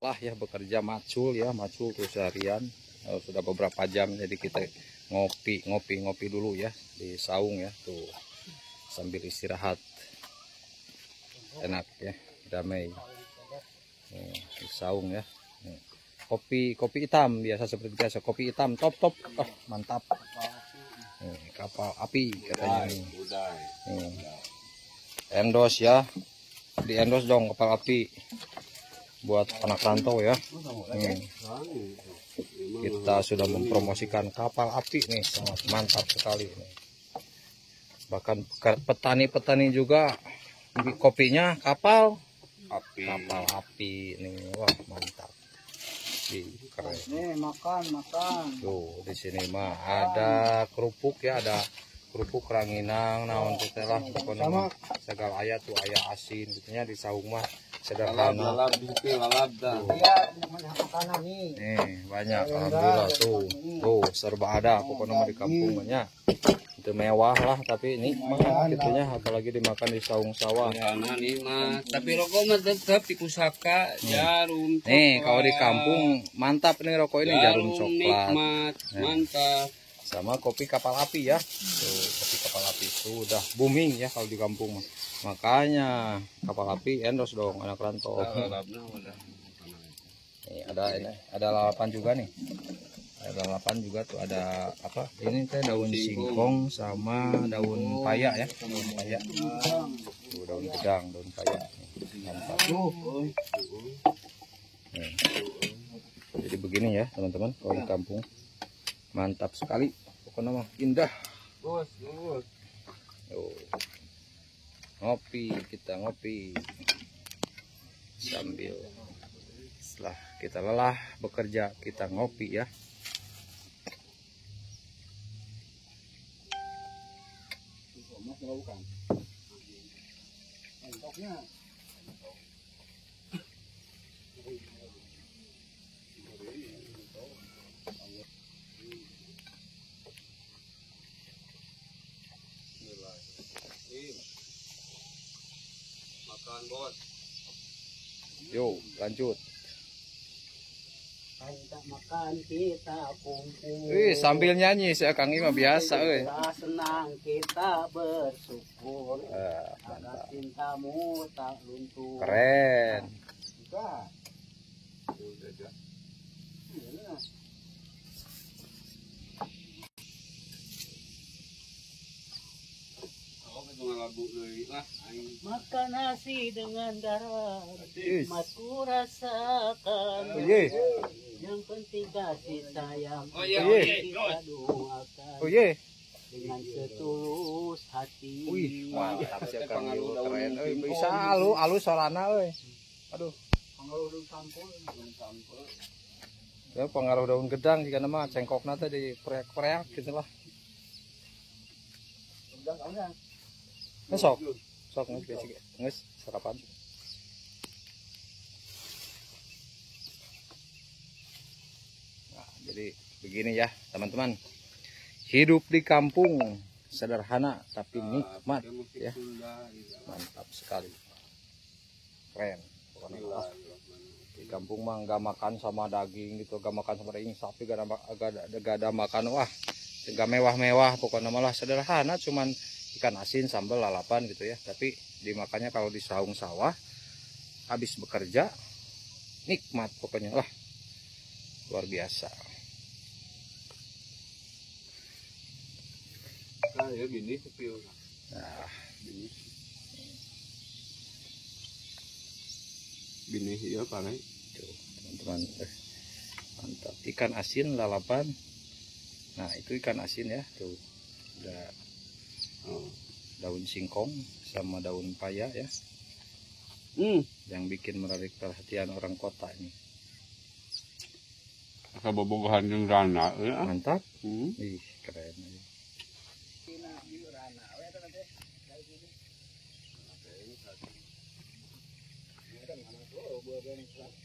Lah ya bekerja macul tuh seharian, sudah beberapa jam, jadi kita ngopi dulu ya di saung ya tuh sambil istirahat, enak ya, damai di saung ya. Kopi hitam biasa, seperti biasa kopi hitam top mantap. Kapal api katanya nih. Endos ya, di endos dong kapal api buat anak rantau ya. Kita sudah mempromosikan kapal api nih, sangat mantap sekali nih. Bahkan petani-petani juga kopinya kapal api nih, wah mantap. Keren. Nih makan. Tuh di sini mah ada kerupuk ya, ada kerupuk ranginang, naon teh lah pokoknya segala aya tuh, aya asin gitunya di saung mah sederhana. Nih banyak alhamdulillah tuh serba ada pokoknya mah di kampung banyak. Itu mewah lah, tapi nikmat gitunya, apalagi dimakan di saung sawah. Tapi rokok mah tetap di pusaka jarum. Nih kalau di kampung mantap nih rokok ini, jarum coklat. Mantap. Sama kopi kapal api ya. Tuh, kopi kapal api sudah booming ya kalau di kampung. Makanya kapal api endos dong anak rantau. Nih ada lalapan juga nih. Ada lalapan juga tuh, ada apa? Ini teh daun singkong sama daun paya ya. Daun paya. Tuh daun gedang, daun paya. Mantap. Jadi begini ya teman-teman kalau di kampung. Mantap sekali. Pokoknya mah indah. Kita ngopi sambil setelah kita lelah bekerja, kita ngopi ya. Makan bos. Yo lanjut. Kita makan, kita kumpul. Sambil nyanyi si Kang Ima biasa Kita senang, kita bersyukur. Mantap. Cintamu tak luntur. Keren. Makan nasi dengan garam, masku rasakan. Yang penting kasih sayang, kita doakan dengan setulus hati. Mantap sih Kang Ima, keren. Bisa alus sorana aduh. Ya pengaruh daun gedang jika nama cengkokna teh di preak gitu lah. Sok nges sarapan. Nah, jadi begini ya teman-teman, hidup di kampung sederhana tapi nikmat ya, mantap sekali, keren. Di kampung mah nggak makan sama daging gitu, nggak makan sama daging sapi, gak ada makan wah nggak mewah-mewah, pokoknya malah sederhana, cuman ikan asin sambal lalapan gitu ya, tapi dimakannya kalau di saung sawah habis bekerja nikmat pokoknya lah, luar biasa. Nah Bini ya pakai teman-teman, mantap ikan asin lalapan. Nah itu ikan asin ya tuh, udah daun singkong sama daun paya ya, yang bikin menarik perhatian orang kota ini. Kabobogohan yung rana ya. Mantap. Ih keren.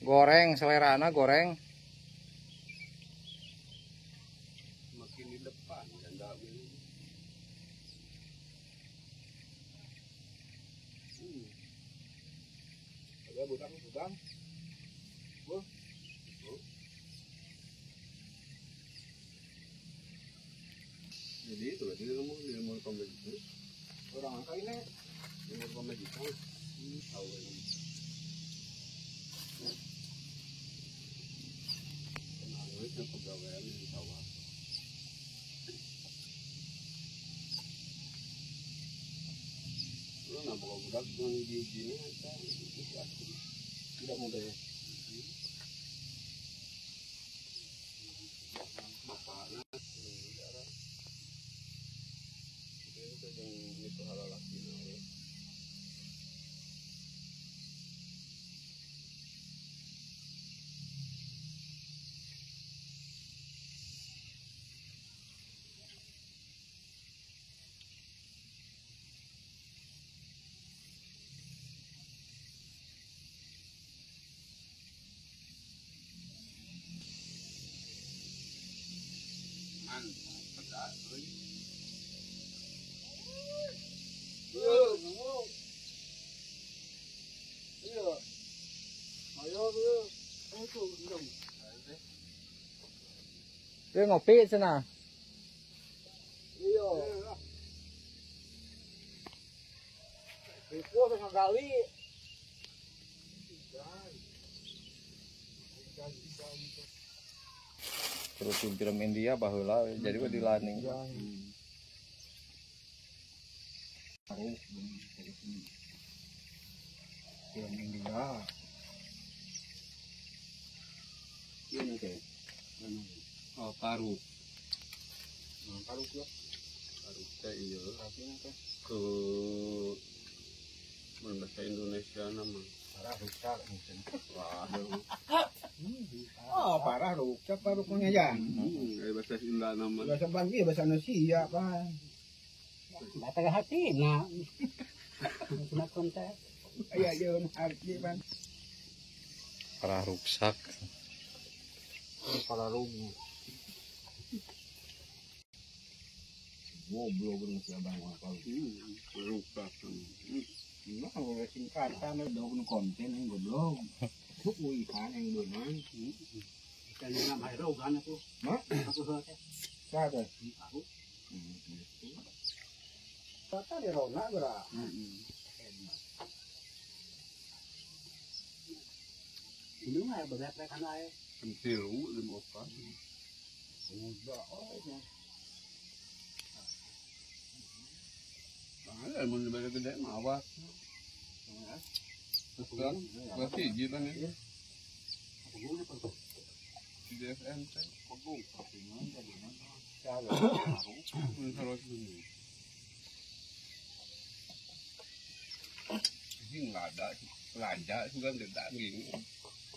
Goreng selerana, goreng Makin di depan dan Ada budang. Ilmu pembegitu. Orang angka ini ilmu pembegitu. Tahu ini. Kenal itu pegawaian di sawah. Lu nampak budak dengan gini aja. Tidak mudah ya. Itu halal lagi ya. Man, pedas euy. Dia ngopi sana. Iya. Itu dengan kali. Terus film India baheula jadi di laning. Film India. Ini teh. Oh, paru. Paru ya. Paru teh iya. Ke bahasa Indonesia nama. Parah rusak mungkin. Wah. Oh, parah rusak paru penyayan. Bahasa Sunda nama. Bahasa Bangki, bahasa Indonesia, Pak. Mata hati na. Kena kontak. Aya jeun hati, Pak. Parah rusak. Para rugi. Goblok bener si abang apa. Rusak. Nah, kalau singkatan ada daun konten yang goblok. Tuh ikan yang benar. Ikan yang nama hero kan aku. Mak, Aku hati. sada. Aku. Kata di rona bra. Ini mah berat kan ae. Pentil lim opat. Muda oh. Ah, mun balik gede mah awas. Kan, berarti jiban ya. Aku guna pa. DFM teh. Aku. Harus dulu. Ini nggak ada, raja juga tidak gini.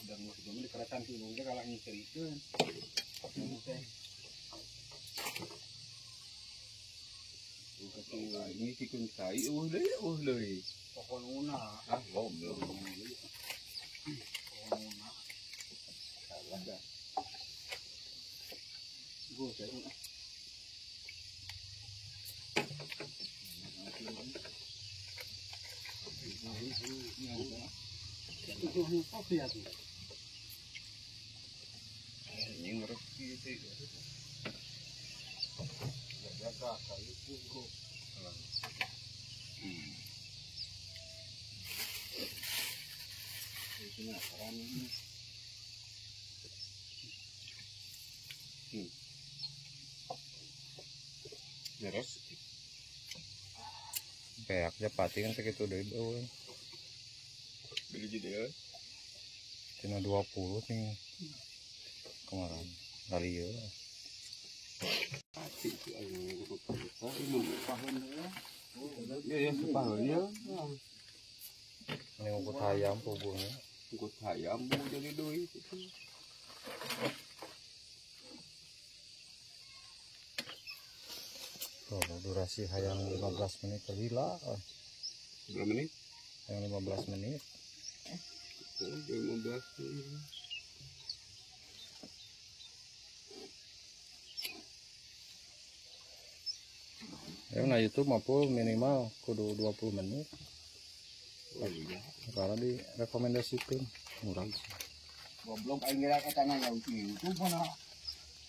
Dan muslim di keratan tulung dia kalau nyerikeun. Ini sikun sai, deh. Pokoknya Ah, goblok. salah dah. Gua cari itu apa ya tuh? Ini ngerti sih. Jaga kali itu. Ini akan ini. Terus Kayak pati kan segitu deh beuh. beli jadi ya. Cina 20 nih kemarin dari ya. Pasti itu ayo ini paham ya. Ya separuhnya. Ini ukut ayam puguhnya. Ikut ayam mau jadi duit itu. Tuh, durasi hayang 15 menit gila. Berapa menit? Yang 15 menit. 15 menit. Ya nah YouTube maupun minimal kudu 20 menit. Oh iya. Karena direkomendasikan murah sih. Goblok aing ngira katana ya itu mana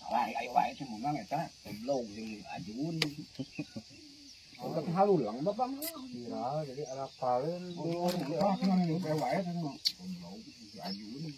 Wae semua nang eta belum sing ajun. Untuk halu lang bapak mah. Kira jadi anak paling Oh, kan wae kan belum ajun.